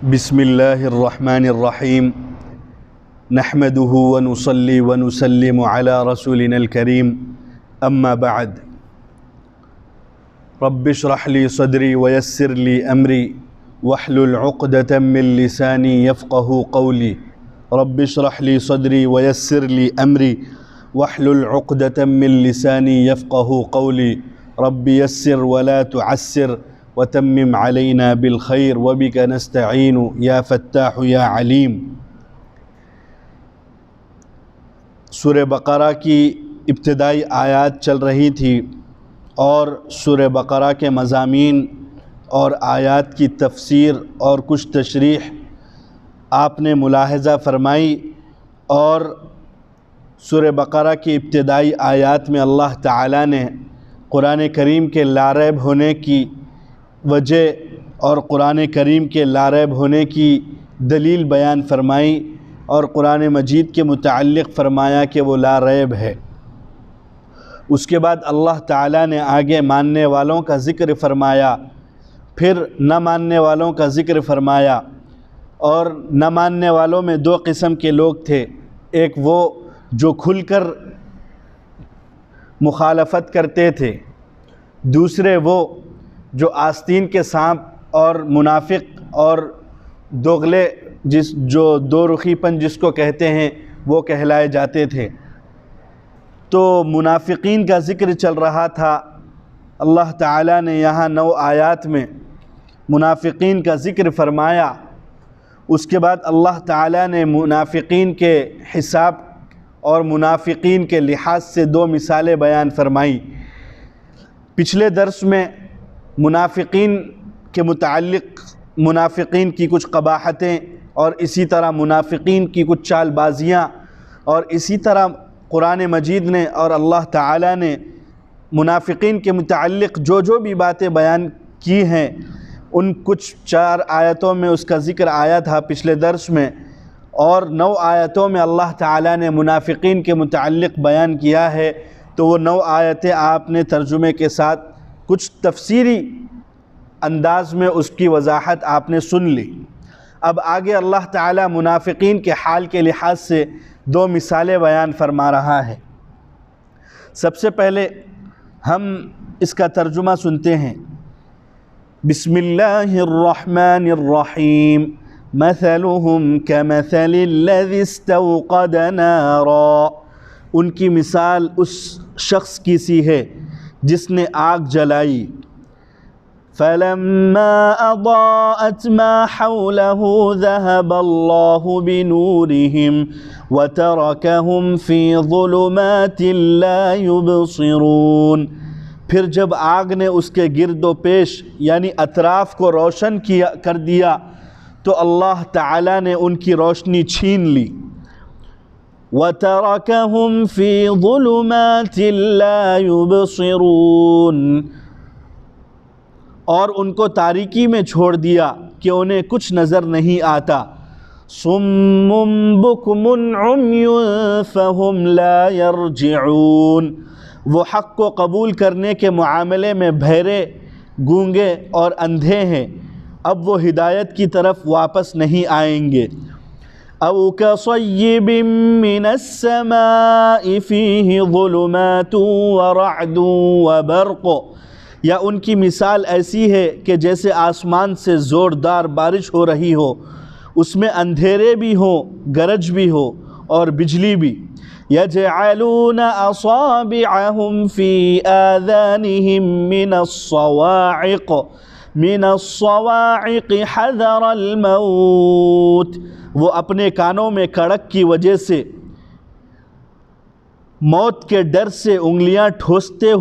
بسم اللہ الرحمن الرحیم نحمده ونصلي ونسلم على رسولنا الكريم اما بعد رب اشرح لي صدري ويسر لي امري واحلل عقدة من لساني يفقه قولي رب اشرح لي صدري ويسر لي امري واحلل عقدة من لساني يفقه قولي رب يسر ولا تعسر وتمم علينا بالخير وبك نستعين يا فتاح يا عليم۔ سورہ بقرہ کی ابتدائی آیات چل رہی تھی اور سورہ بقرہ کے مضامین اور آیات کی تفسیر اور کچھ تشریح آپ نے ملاحظہ فرمائی، اور سورہ بقرہ کی ابتدائی آیات میں اللہ تعالیٰ نے قرآن کریم کے لا ریب ہونے کی وجہ اور قرآن کریم کے لا ریب ہونے کی دلیل بیان فرمائی، اور قرآن مجید کے متعلق فرمایا کہ وہ لا ریب ہے۔ اس کے بعد اللہ تعالیٰ نے آگے ماننے والوں کا ذکر فرمایا، پھر نہ ماننے والوں کا ذکر فرمایا، اور نہ ماننے والوں میں دو قسم کے لوگ تھے، ایک وہ جو کھل کر مخالفت کرتے تھے، دوسرے وہ جو آستین کے سانپ اور منافق اور دوغلے جو دو رخی پن جس کو کہتے ہیں وہ کہلائے جاتے تھے۔ تو منافقین کا ذکر چل رہا تھا، اللہ تعالیٰ نے یہاں 9 آیات میں منافقین کا ذکر فرمایا۔ اس کے بعد اللہ تعالیٰ نے منافقین کے حساب اور منافقین کے لحاظ سے 2 مثالیں بیان فرمائی۔ پچھلے درس میں منافقین کے متعلق منافقین کی کچھ قباحتیں اور اسی طرح منافقین کی کچھ چال بازیاں، اور اسی طرح قرآن مجید نے اور اللہ تعالیٰ نے منافقین کے متعلق جو بھی باتیں بیان کی ہیں، ان کچھ 4 آیتوں میں اس کا ذکر آیا تھا پچھلے درس میں، اور 9 آیتوں میں اللہ تعالیٰ نے منافقین کے متعلق بیان کیا ہے۔ تو وہ 9 آیتیں آپ نے ترجمے کے ساتھ کچھ تفسیری انداز میں اس کی وضاحت آپ نے سن لی۔ اب آگے اللہ تعالیٰ منافقین کے حال کے لحاظ سے 2 مثالیں بیان فرما رہا ہے۔ سب سے پہلے ہم اس کا ترجمہ سنتے ہیں۔ بسم اللہ الرحمن الرحیم مثلهم كمثل الذي استوقد نارا، ان کی مثال اس شخص کی سی ہے جس نے آگ جلائی۔ فَلَمَّا أَضَاءَتْ مَا حَوْلَهُ ذَهَبَ اللَّهُ بِنُورِهِمْ وَتَرَكَهُمْ فِي ظُلُمَاتٍ لَا يُبْصِرُونَ، پھر جب آگ نے اس کے گرد و پیش یعنی اطراف کو روشن کر دیا تو اللہ تعالیٰ نے ان کی روشنی چھین لی۔ وَتَرَكَهُمْ فِي ظُلُمَاتٍ لَا يُبْصِرُونَ، اور ان کو تاریکی میں چھوڑ دیا کہ انہیں کچھ نظر نہیں آتا۔ صُمٌّ بُكْمٌ عُمْيٌ فَهُمْ لَا يَرْجِعُونَ، وہ حق کو قبول کرنے کے معاملے میں بہرے، گونگے اور اندھے ہیں، اب وہ ہدایت کی طرف واپس نہیں آئیں گے۔ أَوْ كَصَيِّبٍ مِّنَ السَّمَاءِ فِيهِ ظُلُمَاتٌ وَرَعْدٌ وَبَرْقٌ، یا ان کی مثال ایسی ہے کہ جیسے آسمان سے زوردار بارش ہو رہی ہو، اس میں اندھیرے بھی ہوں، گرج بھی ہو اور بجلی بھی۔ يَجْعَلُونَ أَصَابِعَهُمْ فِي آذَانِهِمْ مِنَ الصَّوَاعِقِ حَذَرَ الْمَوْتِ، وہ اپنے کانوں میں کڑک کی وجہ سے موت کے ڈر سے انگلیاں ٹھوسے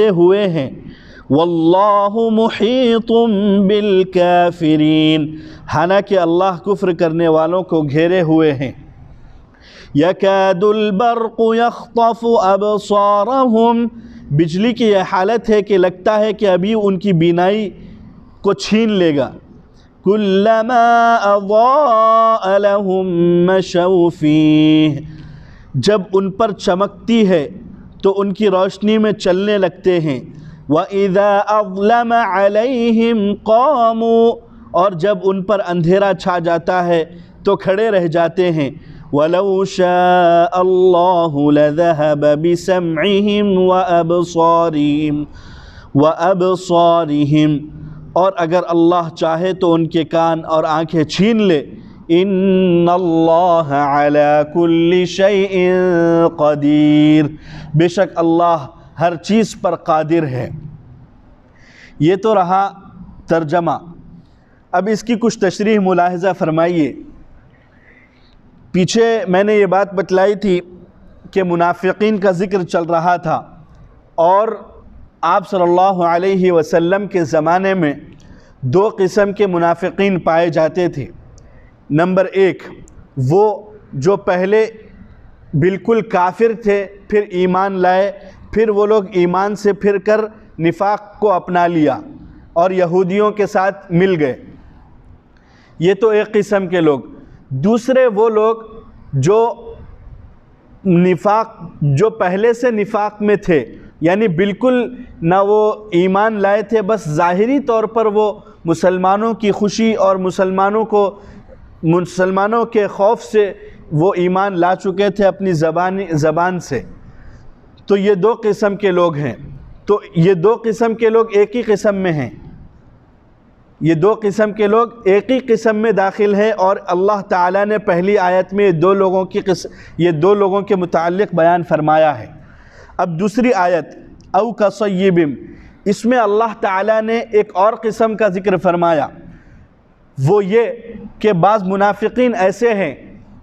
ہوئے ہیں۔ واللہ محیط بالکافرین، حالانکہ اللہ کفر کرنے والوں کو گھیرے ہوئے ہیں۔ یکاد البرق یخطف ابصارہم، بجلی کی یہ حالت ہے کہ لگتا ہے کہ ابھی ان کی بینائی کو چھین لے گا۔ کلما اضاء لهم مشوا فیہ، جب ان پر چمکتی ہے تو ان کی روشنی میں چلنے لگتے ہیں۔ وَإِذَا أَظْلَمَ عَلَيْهِمْ قَامُوا، اور جب ان پر اندھیرا چھا جاتا ہے تو کھڑے رہ جاتے ہیں. وَلَوْ شَاءَ اللَّهُ لَذَهَبَ بِسَمْعِهِمْ وَأَبْصَارِهِمْ، اور اگر اللہ چاہے تو ان کے کان اور آنکھیں چھین لے. اِنَّ اللَّهَ عَلَى كُلِّ شَيْءٍ قَدِيرٌ، بے شک اللہ ہر چیز پر قادر ہے. یہ تو رہا ترجمہ. اب اس کی کچھ تشریح ملاحظہ فرمائیے. پیچھے میں نے یہ بات بتلائی تھی کہ منافقین کا ذکر چل رہا تھا، اور آپ صلی اللہ علیہ وسلم کے زمانے میں دو قسم کے منافقین پائے جاتے تھے. نمبر ایک، وہ جو پہلے بالکل کافر تھے، پھر ایمان لائے، پھر وہ لوگ ایمان سے پھر کر نفاق کو اپنا لیا اور یہودیوں کے ساتھ مل گئے. یہ تو ایک قسم کے لوگ. دوسرے وہ لوگ جو پہلے سے نفاق میں تھے، یعنی بالکل نہ وہ ایمان لائے تھے، بس ظاہری طور پر وہ مسلمانوں کی خوشی اور مسلمانوں کے خوف سے وہ ایمان لا چکے تھے اپنی زبان سے. تو یہ دو قسم کے لوگ ہیں. تو یہ دو قسم کے لوگ ایک ہی قسم میں ہیں. یہ دو قسم کے لوگ ایک ہی قسم میں داخل ہیں، اور اللہ تعالیٰ نے پہلی آیت میں یہ دو لوگوں کے متعلق بیان فرمایا ہے. اب دوسری آیت او کصیب، اس میں اللہ تعالیٰ نے ایک اور قسم کا ذکر فرمایا. وہ یہ کہ بعض منافقین ایسے ہیں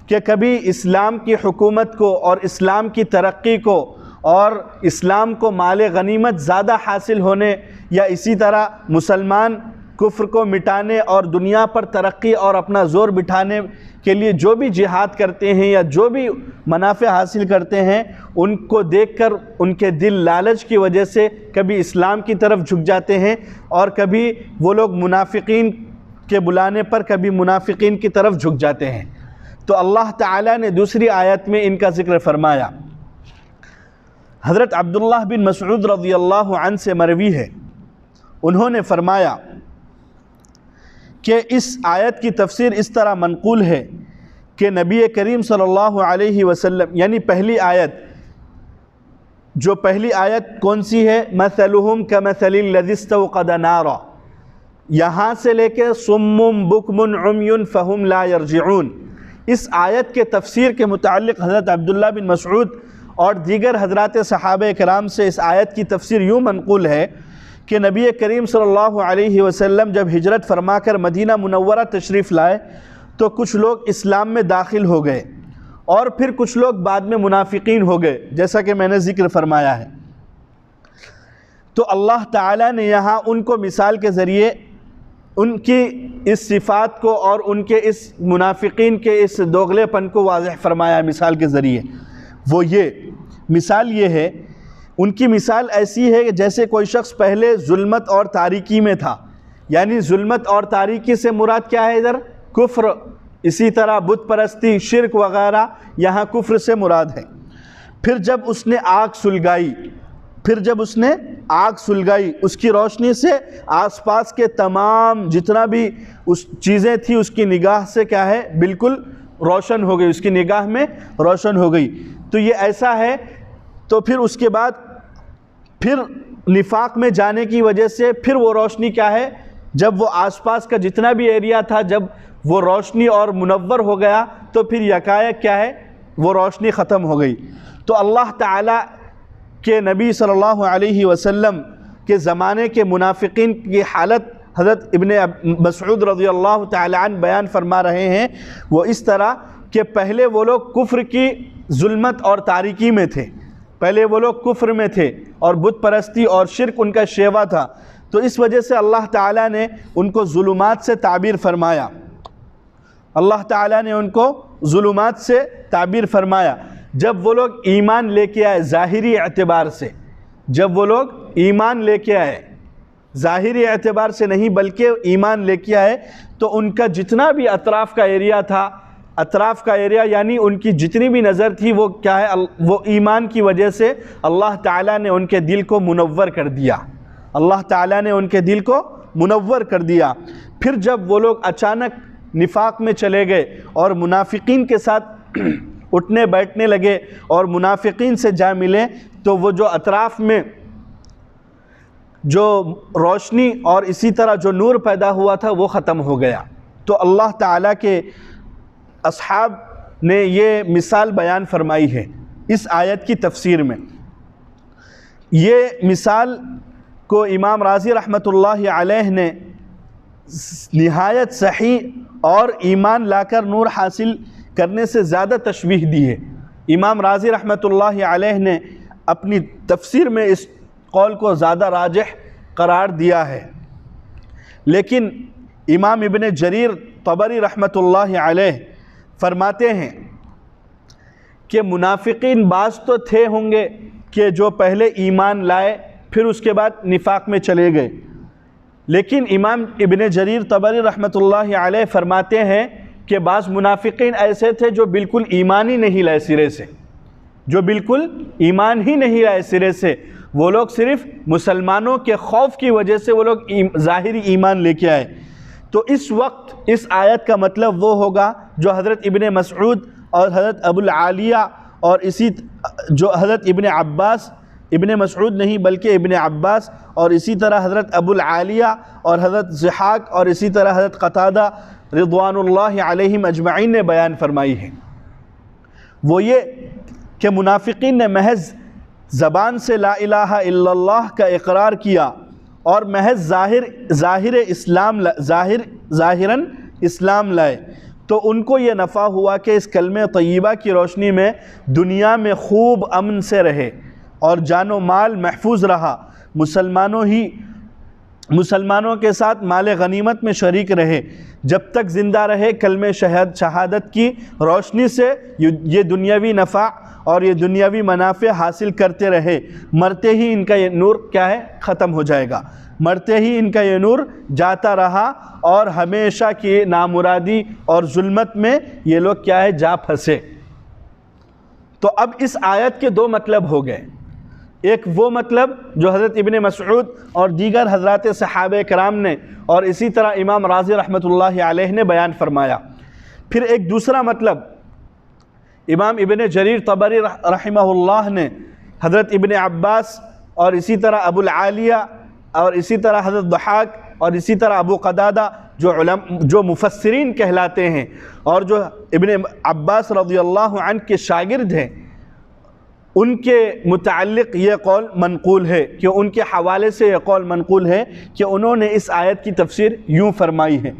کہ کبھی اسلام کی حکومت کو اور اسلام کی ترقی کو اور اسلام کو مال غنیمت زیادہ حاصل ہونے، یا اسی طرح مسلمان کفر کو مٹانے اور دنیا پر ترقی اور اپنا زور بٹھانے کے لیے جو بھی جہاد کرتے ہیں یا جو بھی منافع حاصل کرتے ہیں، ان کو دیکھ کر ان کے دل لالچ کی وجہ سے کبھی اسلام کی طرف جھک جاتے ہیں، اور کبھی وہ لوگ منافقین کے بلانے پر کبھی منافقین کی طرف جھک جاتے ہیں. تو اللہ تعالیٰ نے دوسری آیت میں ان کا ذکر فرمایا. حضرت عبداللہ بن مسعود رضی اللہ عنہ سے مروی ہے، انہوں نے فرمایا کہ اس آیت کی تفسیر اس طرح منقول ہے کہ نبی کریم صلی اللہ علیہ وسلم، یعنی پہلی آیت کون سی ہے؟ مثلہم کمثل الذی استوقد نارا، یہاں سے لے کے صم بکم عمی فہم لا یرجعون. اس آیت کے تفسیر کے متعلق حضرت عبداللہ بن مسعود اور دیگر حضرات صحابہ کرام سے اس آیت کی تفسیر یوں منقول ہے کہ نبی کریم صلی اللہ علیہ وسلم جب ہجرت فرما کر مدینہ منورہ تشریف لائے تو کچھ لوگ اسلام میں داخل ہو گئے، اور پھر کچھ لوگ بعد میں منافقین ہو گئے، جیسا کہ میں نے ذکر فرمایا ہے. تو اللہ تعالیٰ نے یہاں ان کو مثال کے ذریعے ان کی اس صفات کو اور ان کے اس منافقین کے اس دوغلے پن کو واضح فرمایا مثال کے ذریعے. وہ مثال یہ ہے، ان کی مثال ایسی ہے کہ جیسے کوئی شخص پہلے ظلمت اور تاریکی میں تھا، یعنی ظلمت اور تاریکی سے مراد کیا ہے؟ ادھر کفر، اسی طرح بت پرستی، شرک وغیرہ، یہاں کفر سے مراد ہے. پھر جب اس نے آگ سلگائی اس کی روشنی سے آس پاس کے تمام جتنا بھی اس چیزیں تھیں اس کی نگاہ سے کیا ہے؟ بالکل روشن ہو گئی، اس کی نگاہ میں روشن ہو گئی. تو یہ ایسا ہے. تو پھر اس کے بعد پھر نفاق میں جانے کی وجہ سے پھر وہ روشنی کیا ہے؟ جب وہ آس پاس کا جتنا بھی ایریا تھا جب وہ روشنی اور منور ہو گیا تو پھر یکایک کیا ہے؟ وہ روشنی ختم ہو گئی. تو اللہ تعالیٰ کے نبی صلی اللہ علیہ وسلم کے زمانے کے منافقین کی حالت حضرت ابن مسعود رضی اللہ تعالی عنہ بیان فرما رہے ہیں. وہ اس طرح کہ پہلے وہ لوگ کفر کی ظلمت اور تاریکی میں تھے، پہلے وہ لوگ کفر میں تھے اور بت پرستی اور شرک ان کا شیوا تھا. تو اس وجہ سے اللہ تعالیٰ نے ان کو ظلمات سے تعبیر فرمایا. اللہ تعالیٰ نے ان کو ظلمات سے تعبیر فرمایا. جب وہ لوگ ایمان لے کے آئے ظاہری اعتبار سے، جب وہ لوگ ایمان لے کے آئے ظاہری اعتبار سے نہیں بلکہ ایمان لے کے آئے، تو ان کا جتنا بھی اطراف کا ایریا تھا، اطراف کا ایریا یعنی ان کی جتنی بھی نظر تھی وہ کیا ہے؟ وہ ایمان کی وجہ سے اللہ تعالیٰ نے ان کے دل کو منور کر دیا. اللہ تعالیٰ نے ان کے دل کو منور کر دیا۔ پھر جب وہ لوگ اچانک نفاق میں چلے گئے اور منافقین کے ساتھ اٹھنے بیٹھنے لگے اور منافقین سے جا ملے، تو وہ جو اطراف میں جو روشنی اور اسی طرح جو نور پیدا ہوا تھا وہ ختم ہو گیا۔ تو اللہ تعالیٰ کے اصحاب نے یہ مثال بیان فرمائی ہے اس آیت کی تفسیر میں۔ یہ مثال کو امام رازی رحمۃ اللہ علیہ نے نہایت صحیح اور ایمان لا کر نور حاصل کرنے سے زیادہ تشبیہ دی ہے۔ امام رازی رحمۃ اللہ علیہ نے اپنی تفسیر میں اس قول کو زیادہ راجح قرار دیا ہے، لیکن امام ابن جریر طبری رحمۃ اللہ علیہ فرماتے ہیں کہ منافقین بعض تو تھے ہوں گے کہ جو پہلے ایمان لائے پھر اس کے بعد نفاق میں چلے گئے، لیکن امام ابن جریر طبری رحمۃ اللہ علیہ فرماتے ہیں کہ بعض منافقین ایسے تھے جو بالکل ایمان ہی نہیں لائے سرے سے، جو بالکل ایمان ہی نہیں لائے سرے سے۔ وہ لوگ صرف مسلمانوں کے خوف کی وجہ سے وہ لوگ ظاہری ایمان لے کے آئے۔ تو اس وقت اس آیت کا مطلب وہ ہوگا جو حضرت ابن مسعود اور حضرت ابو العالیہ اور اسی جو حضرت ابن عباس، ابن مسعود نہیں بلکہ ابن عباس اور اسی طرح حضرت ابو العالیہ اور حضرت ضحاک اور اسی طرح حضرت قتادہ رضوان اللہ علیہم اجمعین نے بیان فرمائی ہے۔ وہ یہ کہ منافقین نے محض زبان سے لا الہ الا اللہ کا اقرار کیا اور محض ظاہراً اسلام لائے، تو ان کو یہ نفع ہوا کہ اس کلمہ طیبہ کی روشنی میں دنیا میں خوب امن سے رہے اور جان و مال محفوظ رہا، مسلمانوں کے ساتھ مال غنیمت میں شریک رہے، جب تک زندہ رہے کلمہ شہادت کی روشنی سے یہ دنیاوی نفع اور یہ دنیاوی منافع حاصل کرتے رہے، مرتے ہی ان کا یہ نور کیا ہے ختم ہو جائے گا، مرتے ہی ان کا یہ نور جاتا رہا اور ہمیشہ کی نامرادی اور ظلمت میں یہ لوگ کیا ہے جا پھنسے۔ تو اب اس آیت کے دو مطلب ہو گئے، ایک وہ مطلب جو حضرت ابن مسعود اور دیگر حضرات صحابہ کرام نے اور اسی طرح امام رازی رحمۃ اللہ علیہ نے بیان فرمایا، پھر ایک دوسرا مطلب امام ابن جریر طبری رحمہ اللہ نے حضرت ابن عباس اور اسی طرح ابو العالیہ اور اسی طرح حضرت ضحاک اور اسی طرح ابو قتادہ جو مفسرین کہلاتے ہیں اور جو ابن عباس رضی اللہ عنہ کے شاگرد ہیں، ان کے متعلق یہ قول منقول ہے کہ ان کے حوالے سے یہ قول منقول ہے کہ انہوں نے اس آیت کی تفسیر یوں فرمائی ہے۔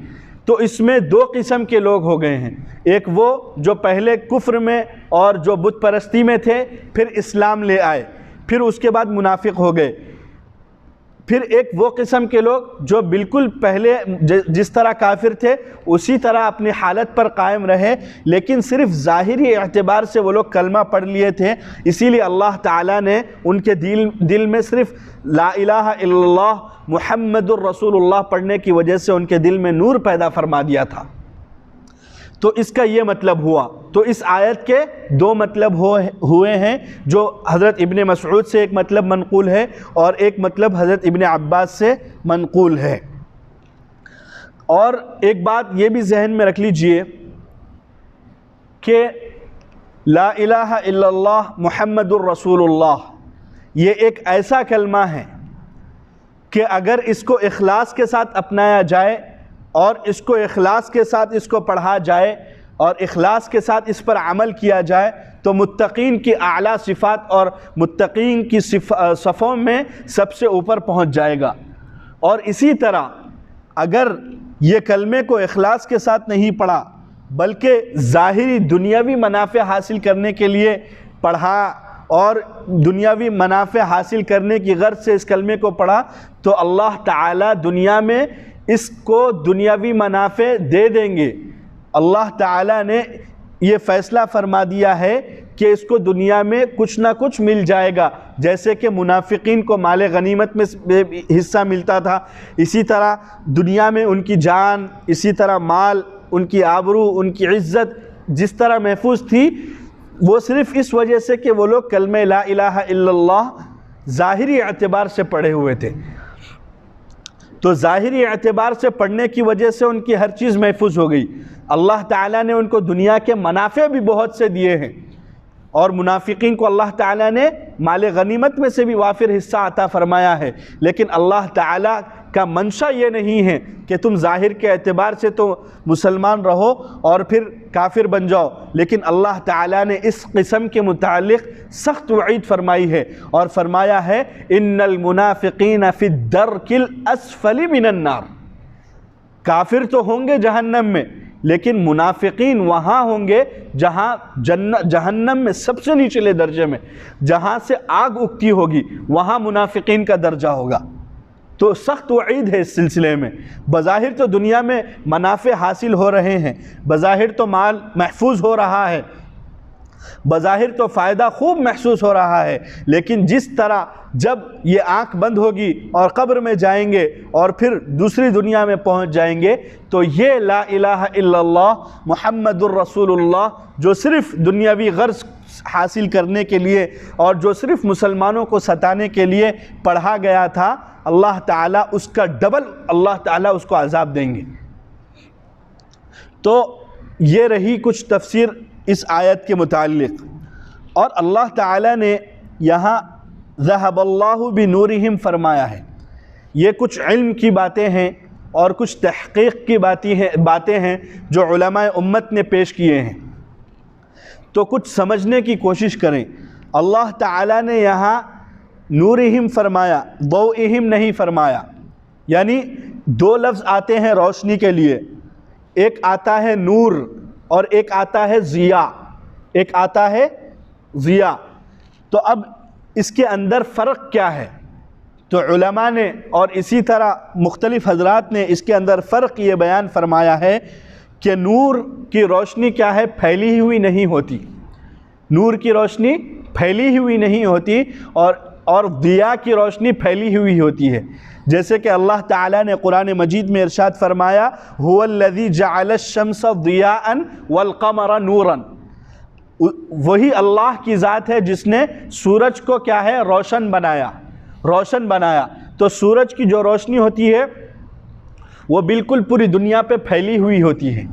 تو اس میں دو قسم کے لوگ ہو گئے ہیں، ایک وہ جو پہلے کفر میں اور جو بت پرستی میں تھے پھر اسلام لے آئے پھر اس کے بعد منافق ہو گئے، پھر ایک وہ قسم کے لوگ جو بالکل پہلے جس طرح کافر تھے اسی طرح اپنی حالت پر قائم رہے، لیکن صرف ظاہری اعتبار سے وہ لوگ کلمہ پڑھ لیے تھے، اسی لیے اللہ تعالیٰ نے ان کے دل میں صرف لا الہ الا اللہ محمد الرسول اللہ پڑھنے کی وجہ سے ان کے دل میں نور پیدا فرما دیا تھا۔ تو اس کا یہ مطلب ہوا۔ تو اس آیت کے دو مطلب ہوئے ہیں، جو حضرت ابن مسعود سے ایک مطلب منقول ہے اور ایک مطلب حضرت ابن عباس سے منقول ہے۔ اور ایک بات یہ بھی ذہن میں رکھ لیجئے کہ لا الہ الا اللہ محمد الرسول اللہ یہ ایک ایسا کلمہ ہے کہ اگر اس کو اخلاص کے ساتھ اپنایا جائے اور اس کو اخلاص کے ساتھ اس کو پڑھا جائے اور اخلاص کے ساتھ اس پر عمل کیا جائے تو متقین کی اعلیٰ صفات اور متقین کی صفوں میں سب سے اوپر پہنچ جائے گا۔ اور اسی طرح اگر یہ کلمے کو اخلاص کے ساتھ نہیں پڑھا بلکہ ظاہری دنیاوی منافع حاصل کرنے کے لیے پڑھا اور دنیاوی منافع حاصل کرنے کی غرض سے اس کلمے کو پڑھا تو اللہ تعالیٰ دنیا میں اس کو دنیاوی منافع دے دیں گے۔ اللہ تعالیٰ نے یہ فیصلہ فرما دیا ہے کہ اس کو دنیا میں کچھ نہ کچھ مل جائے گا، جیسے کہ منافقین کو مال غنیمت میں حصہ ملتا تھا، اسی طرح دنیا میں ان کی جان، اسی طرح مال، ان کی آبرو، ان کی عزت جس طرح محفوظ تھی، وہ صرف اس وجہ سے کہ وہ لوگ کلمہ لا الہ الا اللہ ظاہری اعتبار سے پڑھے ہوئے تھے۔ تو ظاہری اعتبار سے پڑھنے کی وجہ سے ان کی ہر چیز محفوظ ہو گئی۔ اللہ تعالیٰ نے ان کو دنیا کے منافع بھی بہت سے دیے ہیں، اور منافقین کو اللہ تعالیٰ نے مال غنیمت میں سے بھی وافر حصہ عطا فرمایا ہے، لیکن اللہ تعالیٰ کا منشا یہ نہیں ہے کہ تم ظاہر کے اعتبار سے تو مسلمان رہو اور پھر کافر بن جاؤ، لیکن اللہ تعالیٰ نے اس قسم کے متعلق سخت وعید فرمائی ہے، اور فرمایا ہے ان المنافقین فی الدرک الاسفل من النار۔ کافر تو ہوں گے جہنم میں، لیکن منافقین وہاں ہوں گے جہاں جہنم میں سب سے نچلے درجے میں، جہاں سے آگ اگتی ہوگی، وہاں منافقین کا درجہ ہوگا۔ تو سخت وعید ہے اس سلسلے میں۔ بظاہر تو دنیا میں منافع حاصل ہو رہے ہیں، بظاہر تو مال محفوظ ہو رہا ہے، بظاہر تو فائدہ خوب محسوس ہو رہا ہے، لیکن جس طرح جب یہ آنکھ بند ہوگی اور قبر میں جائیں گے اور پھر دوسری دنیا میں پہنچ جائیں گے، تو یہ لا الہ الا اللہ محمد الرسول اللہ جو صرف دنیاوی غرض حاصل کرنے کے لیے اور جو صرف مسلمانوں کو ستانے کے لیے پڑھا گیا تھا، اللہ تعالیٰ اس کا ڈبل اللہ تعالیٰ اس کو عذاب دیں گے۔ تو یہ رہی کچھ تفسیر اس آیت کے متعلق، اور اللہ تعالیٰ نے یہاں ذہب اللہ بنورہم فرمایا ہے۔ یہ کچھ علم کی باتیں ہیں اور کچھ تحقیق کی باتیں ہیں جو علماء امت نے پیش کیے ہیں، تو کچھ سمجھنے کی کوشش کریں۔ اللہ تعالیٰ نے یہاں نورہم فرمایا، ضوئہم نہیں فرمایا، یعنی دو لفظ آتے ہیں روشنی کے لیے، ایک آتا ہے نور اور ایک آتا ہے ضیاء، ایک آتا ہے ضیاء۔ تو اب اس کے اندر فرق کیا ہے؟ تو علماء نے اور اسی طرح مختلف حضرات نے اس کے اندر فرق یہ بیان فرمایا ہے کہ نور کی روشنی کیا ہے؟ پھیلی ہوئی نہیں ہوتی، نور کی روشنی پھیلی ہوئی نہیں ہوتی، اور ضیاء کی روشنی پھیلی ہوئی ہوتی ہے۔ جیسے کہ اللہ تعالیٰ نے قرآن مجید میں ارشاد فرمایا هو الذی جعل الشمس ضیاء والقمر نورا، وہی اللہ کی ذات ہے جس نے سورج کو کیا ہے؟ روشن بنایا۔ تو سورج کی جو روشنی ہوتی ہے وہ بالکل پوری دنیا پہ پھیلی ہوئی ہوتی ہے،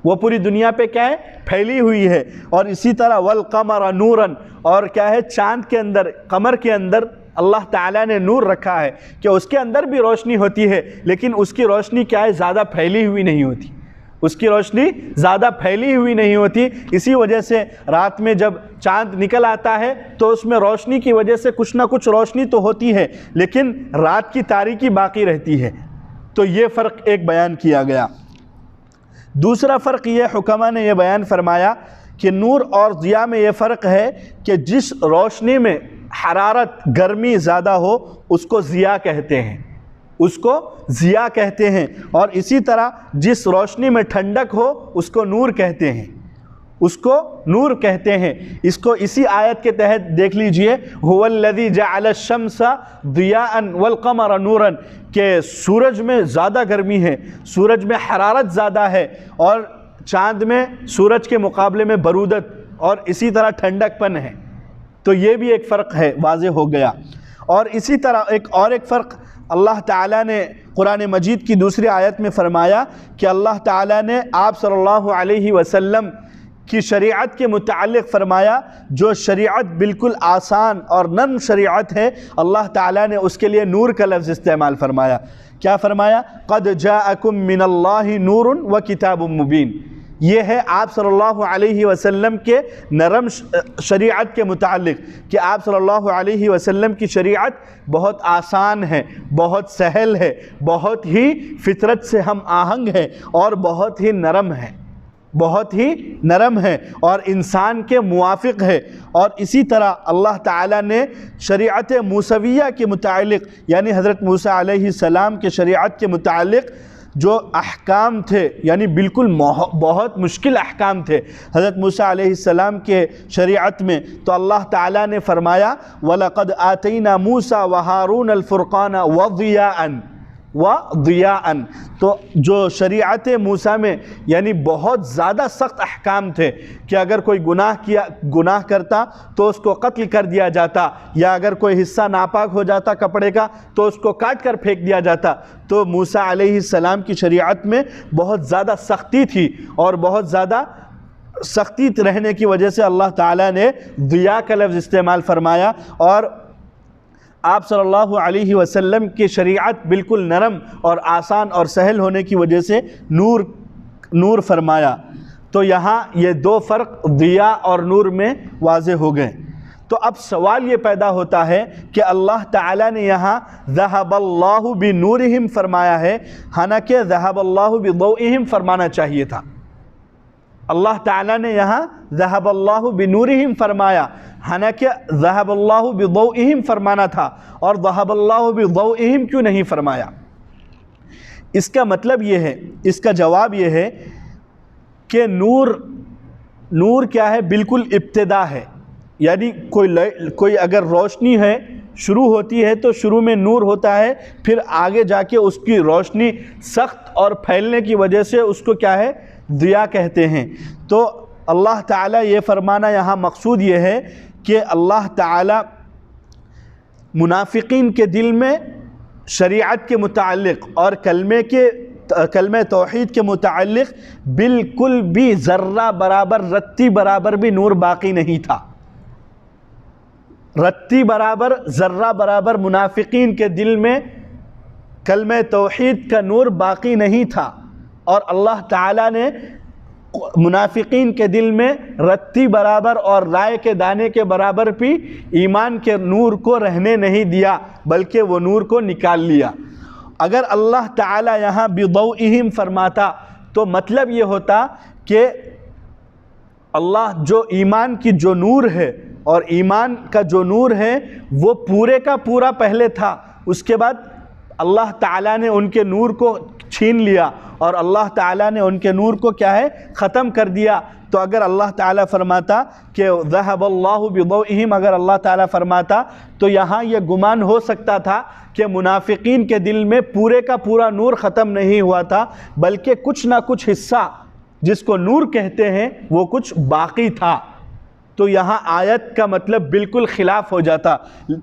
وہ پوری دنیا پہ کیا ہے؟ پھیلی ہوئی ہے۔ اور اسی طرح والقمر نورا، اور کیا ہے؟ چاند کے اندر، قمر کے اندر اللہ تعالیٰ نے نور رکھا ہے کہ اس کے اندر بھی روشنی ہوتی ہے، لیکن اس کی روشنی کیا ہے؟ زیادہ پھیلی ہوئی نہیں ہوتی، اس کی روشنی زیادہ پھیلی ہوئی نہیں ہوتی۔ اسی وجہ سے رات میں جب چاند نکل آتا ہے تو اس میں روشنی کی وجہ سے کچھ نہ کچھ روشنی تو ہوتی ہے، لیکن رات کی تاریکی باقی رہتی ہے۔ تو یہ فرق ایک بیان کیا گیا۔ دوسرا فرق یہ حکماء نے یہ بیان فرمایا کہ نور اور ضیاء میں یہ فرق ہے کہ جس روشنی میں حرارت، گرمی زیادہ ہو اس کو ضیاء کہتے ہیں، اس کو ضیاء کہتے ہیں، اور اسی طرح جس روشنی میں ٹھنڈک ہو اس کو نور کہتے ہیں، اس کو نور کہتے ہیں۔ اس کو اسی آیت کے تحت دیکھ لیجئے هو الذی جعل الشمس ضیاء والقمر نورا، کہ سورج میں زیادہ گرمی ہے، سورج میں حرارت زیادہ ہے، اور چاند میں سورج کے مقابلے میں برودت اور اسی طرح ٹھنڈک پن ہے۔ تو یہ بھی ایک فرق ہے، واضح ہو گیا۔ اور اسی طرح ایک فرق اللہ تعالیٰ نے قرآن مجید کی دوسری آیت میں فرمایا کہ اللہ تعالیٰ نے آپ صلی اللہ علیہ وسلم کی شریعت کے متعلق فرمایا، جو شریعت بالکل آسان اور نرم شریعت ہے، اللہ تعالیٰ نے اس کے لیے نور کا لفظ استعمال فرمایا۔ کیا فرمایا؟ قد جاءکم من اللہ نور و کتاب مبین۔ یہ ہے آپ صلی اللہ علیہ وسلم کے نرم شریعت کے متعلق کہ آپ صلی اللہ علیہ وسلم کی شریعت بہت آسان ہے، بہت سہل ہے، بہت ہی فطرت سے ہم آہنگ ہے، اور بہت ہی نرم ہے، بہت ہی نرم ہے اور انسان کے موافق ہے۔ اور اسی طرح اللہ تعالیٰ نے شریعت موسویہ کے متعلق، یعنی حضرت موسیٰ علیہ السلام کے شریعت کے متعلق جو احکام تھے، یعنی بالکل بہت مشکل احکام تھے حضرت موسیٰ علیہ السلام کے شریعت میں، تو اللہ تعالیٰ نے فرمایا وَلَقَدْ آتَيْنَا مُوسَى وَهَارُونَ الْفُرْقَانَ وَضِيَاءً وضیاءً۔ تو جو شریعت موسیٰ میں یعنی بہت زیادہ سخت احکام تھے کہ اگر کوئی گناہ کرتا تو اس کو قتل کر دیا جاتا، یا اگر کوئی حصہ ناپاک ہو جاتا کپڑے کا تو اس کو کاٹ کر پھینک دیا جاتا۔ تو موسیٰ علیہ السلام کی شریعت میں بہت زیادہ سختی تھی، اور بہت زیادہ سختی رہنے کی وجہ سے اللہ تعالیٰ نے ضیاء کا لفظ استعمال فرمایا، اور آپ صلی اللہ علیہ وسلم کی شریعت بالکل نرم اور آسان اور سہل ہونے کی وجہ سے نور فرمایا۔ تو یہاں یہ دو فرق ضیاء اور نور میں واضح ہو گئے۔ تو اب سوال یہ پیدا ہوتا ہے کہ اللہ تعالیٰ نے یہاں ذہب اللہ بنورہم فرمایا ہے، حالانکہ ذہب اللہ بضوئہم فرمانا چاہیے تھا۔ اللہ تعالیٰ نے یہاں ذہب اللہ بنورہم فرمایا، حالانکہ ذہب اللہ بضوئہم فرمانا تھا، اور ذہب اللہ بضوئہم کیوں نہیں فرمایا؟ اس کا مطلب یہ ہے، اس کا جواب یہ ہے کہ نور کیا ہے؟ بالکل ابتدا ہے، یعنی کوئی اگر روشنی ہے شروع ہوتی ہے تو شروع میں نور ہوتا ہے، پھر آگے جا کے اس کی روشنی سخت اور پھیلنے کی وجہ سے اس کو کیا ہے؟ ضیاء کہتے ہیں۔ تو اللہ تعالیٰ یہ فرمانا یہاں مقصود یہ ہے کہ اللہ تعالیٰ منافقین کے دل میں شریعت کے متعلق اور کلمہ توحید کے متعلق بالکل بھی ذرہ برابر، رتی برابر بھی نور باقی نہیں تھا۔ رتی برابر، ذرہ برابر منافقین کے دل میں کلمہ توحید کا نور باقی نہیں تھا، اور اللہ تعالیٰ نے منافقین کے دل میں رتی برابر اور رائے کے دانے کے برابر بھی ایمان کے نور کو رہنے نہیں دیا، بلکہ وہ نور کو نکال لیا۔ اگر اللہ تعالیٰ یہاں بضوئہم فرماتا تو مطلب یہ ہوتا کہ اللہ جو ایمان کی جو نور ہے، اور ایمان کا جو نور ہے وہ پورے کا پورا پہلے تھا، اس کے بعد اللہ تعالیٰ نے ان کے نور کو چھین لیا، اور اللہ تعالیٰ نے ان کے نور کو کیا ہے؟ ختم کر دیا۔ تو اگر اللہ تعالیٰ فرماتا کہ ذہب اللہ بضوئہم، اگر اللہ تعالیٰ فرماتا تو یہاں یہ گمان ہو سکتا تھا کہ منافقین کے دل میں پورے کا پورا نور ختم نہیں ہوا تھا، بلکہ کچھ نہ کچھ حصہ جس کو نور کہتے ہیں وہ کچھ باقی تھا۔ تو یہاں آیت کا مطلب بالکل خلاف ہو جاتا۔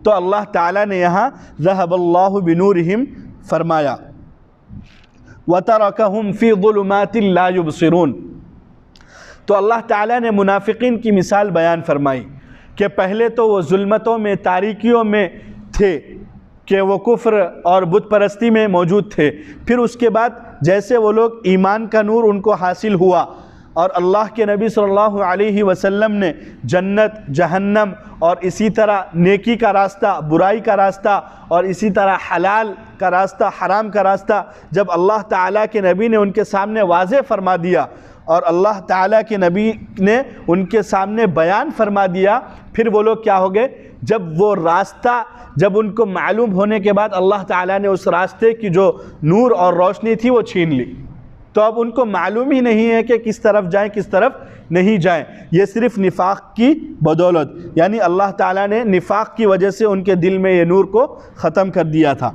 تو اللہ تعالیٰ نے یہاں ذہب اللہ بنورہم فرمایا۔ وَتَرَكَهُمْ فِي ظُلُمَاتٍ لَا يُبْصِرُونَ۔ تو اللہ تعالیٰ نے منافقین کی مثال بیان فرمائی کہ پہلے تو وہ ظلمتوں میں، تاریکیوں میں تھے، کہ وہ کفر اور بت پرستی میں موجود تھے، پھر اس کے بعد جیسے وہ لوگ ایمان کا نور ان کو حاصل ہوا، اور اللہ کے نبی صلی اللہ علیہ وسلم نے جنت، جہنم، اور اسی طرح نیکی کا راستہ، برائی کا راستہ، اور اسی طرح حلال کا راستہ، حرام کا راستہ جب اللہ تعالیٰ کے نبی نے ان کے سامنے واضح فرما دیا، اور اللہ تعالیٰ کے نبی نے ان کے سامنے بیان فرما دیا، پھر وہ لوگ کیا ہو گئے؟ جب وہ راستہ جب ان کو معلوم ہونے کے بعد اللہ تعالیٰ نے اس راستے کی جو نور اور روشنی تھی وہ چھین لی، تو اب ان کو معلوم ہی نہیں ہے کہ کس طرف جائیں کس طرف نہیں جائیں۔ یہ صرف نفاق کی بدولت، یعنی اللہ تعالیٰ نے نفاق کی وجہ سے ان کے دل میں یہ نور کو ختم کر دیا تھا۔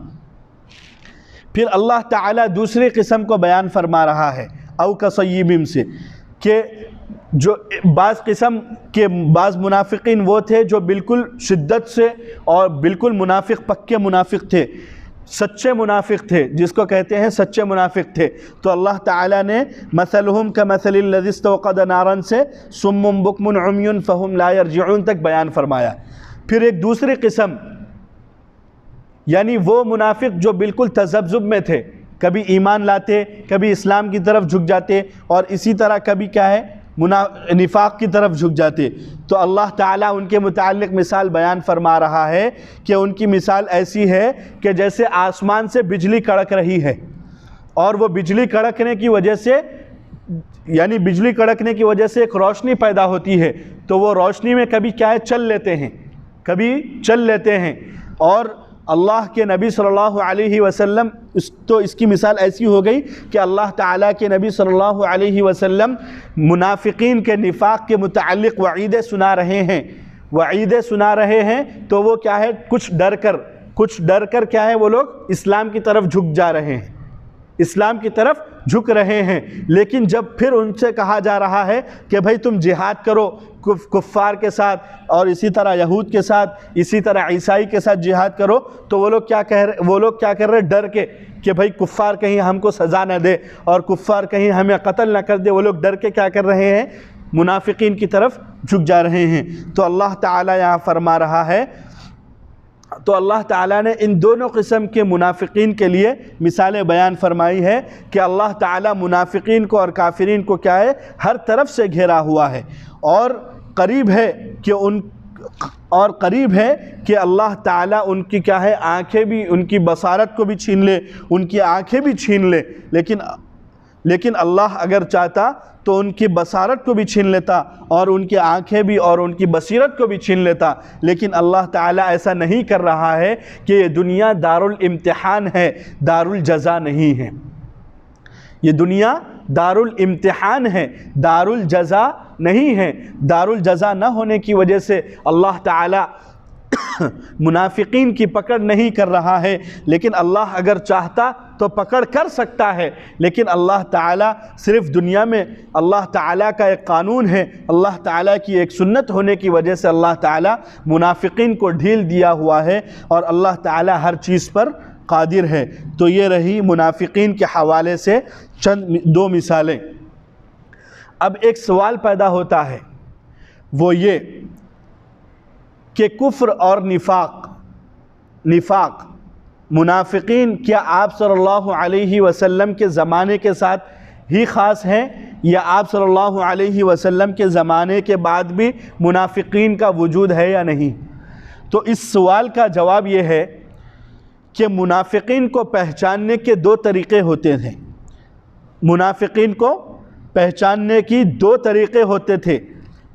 پھر اللہ تعالیٰ دوسری قسم کو بیان فرما رہا ہے، او کصیب سے، کہ جو بعض قسم کے بعض منافقین وہ تھے جو بالکل شدت سے اور بالکل منافق، پکے منافق تھے، سچے منافق تھے، جس کو کہتے ہیں سچے منافق تھے۔ تو اللہ تعالیٰ نے مثلہم کمثل الذی استوقد نارا سے صم بکم عمی فہم لا یرجعون تک بیان فرمایا۔ پھر ایک دوسری قسم، یعنی وہ منافق جو بالکل تذبذب میں تھے، کبھی ایمان لاتے، کبھی اسلام کی طرف جھک جاتے، اور اسی طرح کبھی کیا ہے؟ نفاق کی طرف جھک جاتے۔ تو اللہ تعالیٰ ان کے متعلق مثال بیان فرما رہا ہے کہ ان کی مثال ایسی ہے کہ جیسے آسمان سے بجلی کڑک رہی ہے، اور وہ بجلی کڑکنے کی وجہ سے، یعنی بجلی کڑکنے کی وجہ سے ایک روشنی پیدا ہوتی ہے، تو وہ روشنی میں کبھی کیا ہے؟ چل لیتے ہیں، کبھی چل لیتے ہیں۔ اور اللہ کے نبی صلی اللہ علیہ وسلم تو اس کی مثال ایسی ہو گئی کہ اللہ تعالیٰ کے نبی صلی اللہ علیہ وسلم منافقین کے نفاق کے متعلق وعیدیں سنا رہے ہیں، تو وہ کیا ہے؟ کچھ ڈر کر، کچھ ڈر کر کیا ہے وہ لوگ اسلام کی طرف جھک جا رہے ہیں، اسلام کی طرف جھک رہے ہیں۔ لیکن جب پھر ان سے کہا جا رہا ہے کہ بھائی تم جہاد کرو کفار کے ساتھ، اور اسی طرح یہود کے ساتھ، اسی طرح عیسائی کے ساتھ جہاد کرو، تو وہ لوگ کیا کر رہے ڈر کے کہ بھائی کفار کہیں ہم کو سزا نہ دے اور کفار کہیں ہمیں قتل نہ کر دے، وہ لوگ ڈر کے کیا کر رہے ہیں؟ منافقین کی طرف جھک جا رہے ہیں۔ تو اللہ تعالیٰ یہاں فرما رہا ہے، تو اللہ تعالیٰ نے ان دونوں قسم کے منافقین کے لیے مثالیں بیان فرمائی ہے کہ اللہ تعالیٰ منافقین کو اور کافرین کو کیا ہے؟ ہر طرف سے گھیرا ہوا ہے، اور قریب ہے کہ اللہ تعالیٰ ان کی کیا ہے؟ آنکھیں بھی، ان کی بصارت کو بھی چھین لے، ان کی آنکھیں بھی چھین لے، لیکن اللہ اگر چاہتا تو ان کی بصارت کو بھی چھین لیتا اور ان کی آنکھیں بھی اور ان کی بصیرت کو بھی چھین لیتا، لیکن اللہ تعالیٰ ایسا نہیں کر رہا ہے کہ یہ دنیا دارالامتحان ہے، دارالجزا نہیں ہے۔ یہ دنیا دارالامتحان ہے، دارالجزا نہیں ہے۔ دارالجزا نہ ہونے کی وجہ سے اللہ تعالیٰ منافقین کی پکڑ نہیں کر رہا ہے، لیکن اللہ اگر چاہتا تو پکڑ کر سکتا ہے، لیکن اللہ تعالیٰ صرف دنیا میں اللہ تعالیٰ کا ایک قانون ہے، اللہ تعالیٰ کی ایک سنت ہونے کی وجہ سے اللہ تعالیٰ منافقین کو ڈھیل دیا ہوا ہے، اور اللہ تعالیٰ ہر چیز پر قادر ہے۔ تو یہ رہی منافقین کے حوالے سے چند دو مثالیں۔ اب ایک سوال پیدا ہوتا ہے، وہ یہ کہ کفر اور نفاق منافقین کیا آپ صلی اللہ علیہ وسلم کے زمانے کے ساتھ ہی خاص ہیں، یا آپ صلی اللہ علیہ وسلم کے زمانے کے بعد بھی منافقین کا وجود ہے یا نہیں؟ تو اس سوال کا جواب یہ ہے کہ منافقین کو پہچاننے کے دو طریقے ہوتے تھے۔ منافقین کو پہچاننے کی دو طریقے ہوتے تھے۔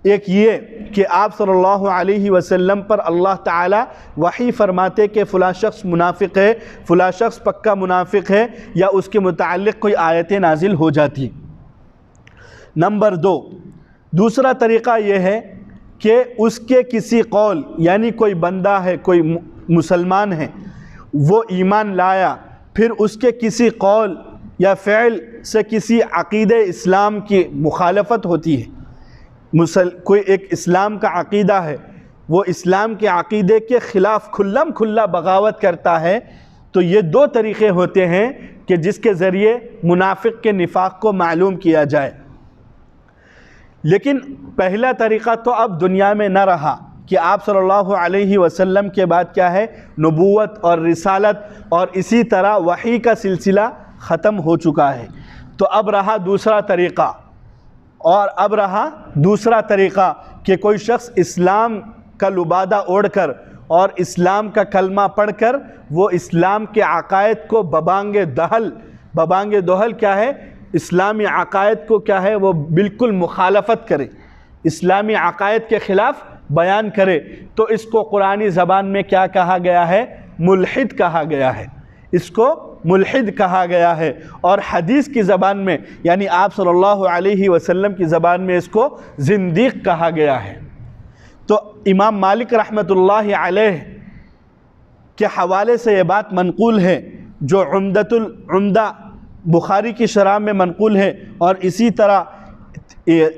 ایک یہ کہ آپ صلی اللہ علیہ وسلم پر اللہ تعالیٰ وحی فرماتے کہ فلاں شخص منافق ہے، فلاں شخص پکا منافق ہے، یا اس کے متعلق کوئی آیتیں نازل ہو جاتی۔ نمبر دو، دوسرا طریقہ یہ ہے کہ اس کے کسی قول، یعنی کوئی بندہ ہے، کوئی مسلمان ہے، وہ ایمان لایا، پھر اس کے کسی قول یا فعل سے کسی عقیدہ اسلام کی مخالفت ہوتی ہے۔ کوئی ایک اسلام کا عقیدہ ہے، وہ اسلام کے عقیدے کے خلاف کھلم کھلا بغاوت کرتا ہے، تو یہ دو طریقے ہوتے ہیں کہ جس کے ذریعے منافق کے نفاق کو معلوم کیا جائے۔ لیکن پہلا طریقہ تو اب دنیا میں نہ رہا کہ آپ صلی اللہ علیہ وسلم کے بعد کیا ہے؟ نبوت اور رسالت اور اسی طرح وحی کا سلسلہ ختم ہو چکا ہے۔ تو اب رہا دوسرا طریقہ، کہ کوئی شخص اسلام کا لبادہ اوڑھ کر اور اسلام کا کلمہ پڑھ کر وہ اسلام کے عقائد کو ببانگ دہل کیا ہے؟ اسلامی عقائد کو کیا ہے؟ وہ بالکل مخالفت کرے، اسلامی عقائد کے خلاف بیان کرے، تو اس کو قرآنی زبان میں کیا کہا گیا ہے؟ ملحد کہا گیا ہے، اس کو ملحد کہا گیا ہے، اور حدیث کی زبان میں یعنی آپ صلی اللہ علیہ وسلم کی زبان میں اس کو زندیق کہا گیا ہے۔ تو امام مالک رحمۃ اللہ علیہ کے حوالے سے یہ بات منقول ہے، جو عمدہ بخاری کی شرح میں منقول ہے، اور اسی طرح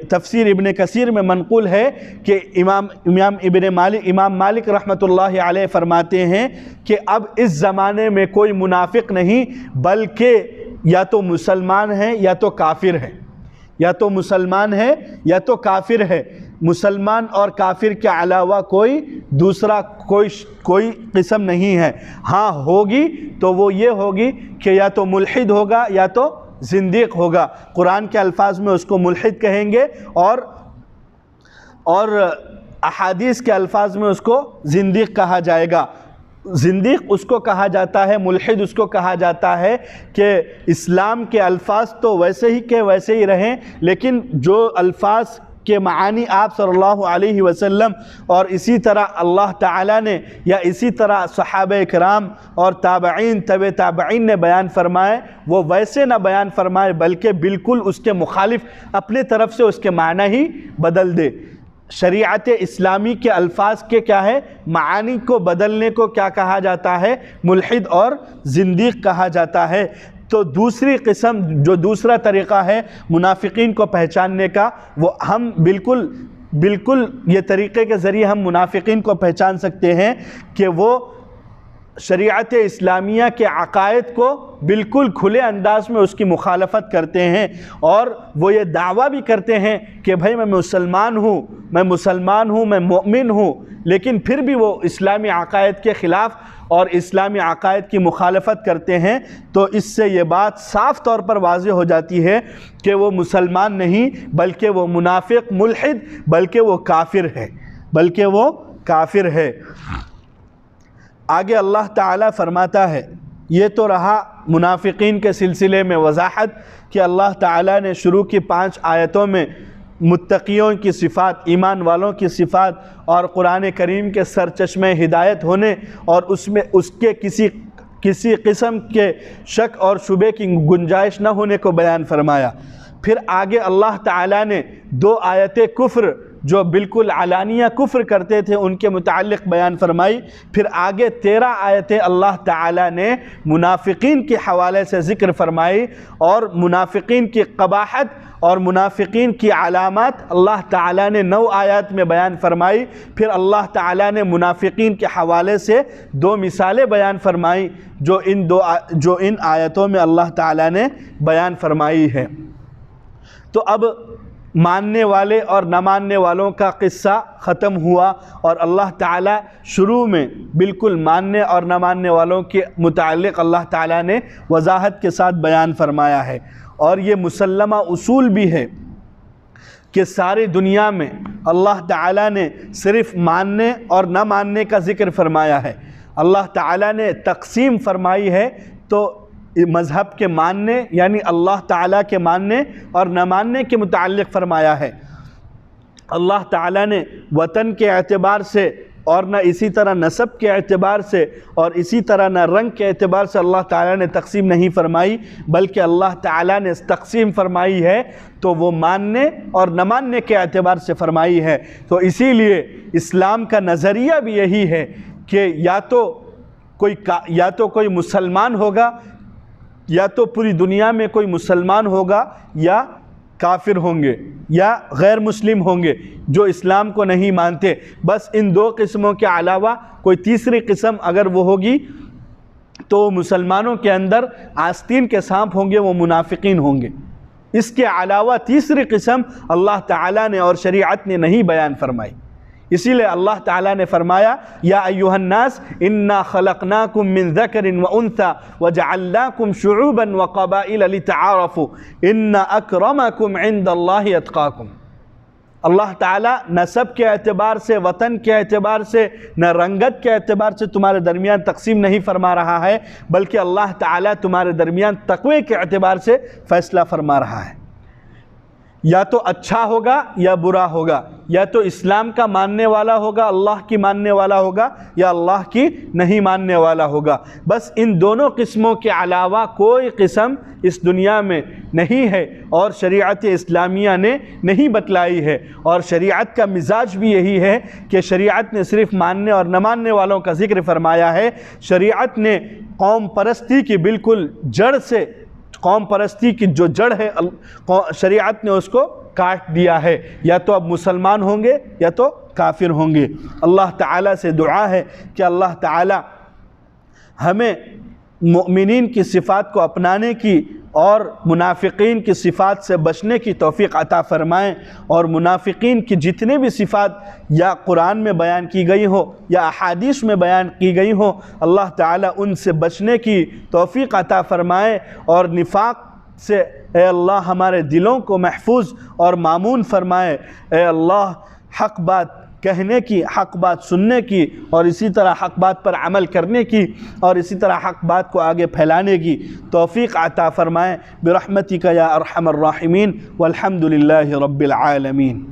تفسیر ابن کثیر میں منقول ہے کہ امام مالک رحمۃ اللہ علیہ فرماتے ہیں کہ اب اس زمانے میں کوئی منافق نہیں، بلکہ یا تو مسلمان ہے یا تو کافر ہے، یا تو مسلمان ہے یا تو کافر ہے۔ مسلمان اور کافر کے علاوہ کوئی دوسرا کوئی قسم نہیں ہے۔ ہاں ہوگی تو وہ یہ ہوگی کہ یا تو ملحد ہوگا یا تو زندیق ہوگا۔ قرآن کے الفاظ میں اس کو ملحد کہیں گے، اور احادیث کے الفاظ میں اس کو زندیق کہا جائے گا۔ زندیق اس کو کہا جاتا ہے، ملحد اس کو کہا جاتا ہے کہ اسلام کے الفاظ تو ویسے ہی کہ ویسے ہی رہیں، لیکن جو الفاظ کے معانی آپ صلی اللہ علیہ وسلم اور اسی طرح اللہ تعالیٰ نے یا اسی طرح صحابہ کرام اور تابعین تابعین نے بیان فرمائے، وہ ویسے نہ بیان فرمائے، بلکہ بالکل اس کے مخالف اپنے طرف سے اس کے معنی ہی بدل دے۔ شریعت اسلامی کے الفاظ کے کیا ہے معانی کو بدلنے کو کیا کہا جاتا ہے؟ ملحد اور زندیق کہا جاتا ہے۔ تو دوسری قسم جو دوسرا طریقہ ہے منافقین کو پہچاننے کا، وہ ہم بالکل یہ طریقے کے ذریعے ہم منافقین کو پہچان سکتے ہیں کہ وہ شریعت اسلامیہ کے عقائد کو بالکل کھلے انداز میں اس کی مخالفت کرتے ہیں، اور وہ یہ دعویٰ بھی کرتے ہیں کہ بھائی میں مسلمان ہوں، میں مؤمن ہوں، لیکن پھر بھی وہ اسلامی عقائد کے خلاف اور اسلامی عقائد کی مخالفت کرتے ہیں۔ تو اس سے یہ بات صاف طور پر واضح ہو جاتی ہے کہ وہ مسلمان نہیں بلکہ وہ منافق، ملحد، بلکہ وہ کافر ہے۔ آگے اللہ تعالیٰ فرماتا ہے، یہ تو رہا منافقین کے سلسلے میں وضاحت کہ اللہ تعالیٰ نے شروع کی 5 آیتوں میں متقیوں کی صفات، ایمان والوں کی صفات اور قرآن کریم کے سرچشمے ہدایت ہونے اور اس کے کسی قسم کے شک اور شبے کی گنجائش نہ ہونے کو بیان فرمایا۔ پھر آگے اللہ تعالیٰ نے 2 آیتیں کفر جو بالکل علانیہ کفر کرتے تھے ان کے متعلق بیان فرمائی۔ پھر آگے 13 آیتیں اللہ تعالیٰ نے منافقین کے حوالے سے ذکر فرمائی، اور منافقین کی قباحت اور منافقین کی علامات اللہ تعالیٰ نے 9 آیات میں بیان فرمائی۔ پھر اللہ تعالیٰ نے منافقین کے حوالے سے 2 مثالیں بیان فرمائی جو ان آیتوں میں اللہ تعالیٰ نے بیان فرمائی ہے۔ تو اب ماننے والے اور نہ ماننے والوں کا قصہ ختم ہوا، اور اللہ تعالیٰ شروع میں بالکل ماننے اور نہ ماننے والوں کے متعلق اللہ تعالیٰ نے وضاحت کے ساتھ بیان فرمایا ہے۔ اور یہ مسلمہ اصول بھی ہے کہ ساری دنیا میں اللہ تعالیٰ نے صرف ماننے اور نہ ماننے کا ذکر فرمایا ہے۔ اللہ تعالیٰ نے تقسیم فرمائی ہے تو مذہب کے ماننے یعنی اللہ تعالیٰ کے ماننے اور نہ ماننے کے متعلق فرمایا ہے۔ اللہ تعالیٰ نے وطن کے اعتبار سے اور نہ اسی طرح نسب کے اعتبار سے اور اسی طرح نہ رنگ کے اعتبار سے اللہ تعالیٰ نے تقسیم نہیں فرمائی، بلکہ اللہ تعالیٰ نے تقسیم فرمائی ہے تو وہ ماننے اور نہ ماننے کے اعتبار سے فرمائی ہے۔ تو اسی لیے اسلام کا نظریہ بھی یہی ہے کہ یا تو کوئی مسلمان ہوگا، یا تو پوری دنیا میں کوئی مسلمان ہوگا، یا کافر ہوں گے، یا غیر مسلم ہوں گے جو اسلام کو نہیں مانتے۔ بس ان 2 قسموں کے علاوہ کوئی تیسری قسم اگر وہ ہوگی تو مسلمانوں کے اندر آستین کے سانپ ہوں گے، وہ منافقین ہوں گے۔ اس کے علاوہ تیسری قسم اللہ تعالیٰ نے اور شریعت نے نہیں بیان فرمائی۔ اسی لیے اللہ تعالیٰ نے فرمایا یا ایھا الناس انا خلقناکم من ذکر وانثی وجعلناکم شعوبا وقبائل لتعارفوا ان اکرمکم عند اللہ اتقاکم۔ اللہ تعالیٰ نسب کے اعتبار سے، وطن کے اعتبار سے، نہ رنگت کے اعتبار سے تمہارے درمیان تقسیم نہیں فرما رہا ہے، بلکہ اللہ تعالیٰ تمہارے درمیان تقوی کے اعتبار سے فیصلہ فرما رہا ہے۔ یا تو اچھا ہوگا یا برا ہوگا، یا تو اسلام کا ماننے والا ہوگا، اللہ کی ماننے والا ہوگا، یا اللہ کی نہیں ماننے والا ہوگا۔ بس ان دونوں قسموں کے علاوہ کوئی قسم اس دنیا میں نہیں ہے اور شریعت اسلامیہ نے نہیں بتلائی ہے۔ اور شریعت کا مزاج بھی یہی ہے کہ شریعت نے صرف ماننے اور نہ ماننے والوں کا ذکر فرمایا ہے۔ شریعت نے قوم پرستی کی بالکل جڑ سے، قوم پرستی کی جو جڑ ہے شریعت نے اس کو کاٹ دیا ہے۔ یا تو اب مسلمان ہوں گے یا تو کافر ہوں گے۔ اللہ تعالیٰ سے دعا ہے کہ اللہ تعالیٰ ہمیں مؤمنین کی صفات کو اپنانے کی اور منافقین کی صفات سے بچنے کی توفیق عطا فرمائیں، اور منافقین کی جتنے بھی صفات یا قرآن میں بیان کی گئی ہو یا احادیث میں بیان کی گئی ہو، اللہ تعالیٰ ان سے بچنے کی توفیق عطا فرمائیں، اور نفاق سے اے اللہ ہمارے دلوں کو محفوظ اور مامون فرمائے۔ اے اللہ حق بات کہنے کی، حق بات سننے کی، اور اسی طرح حق بات پر عمل کرنے کی، اور اسی طرح حق بات کو آگے پھیلانے کی توفیق عطا فرمائے برحمتک یا ارحم الراحمین، والحمد للہ رب العالمین۔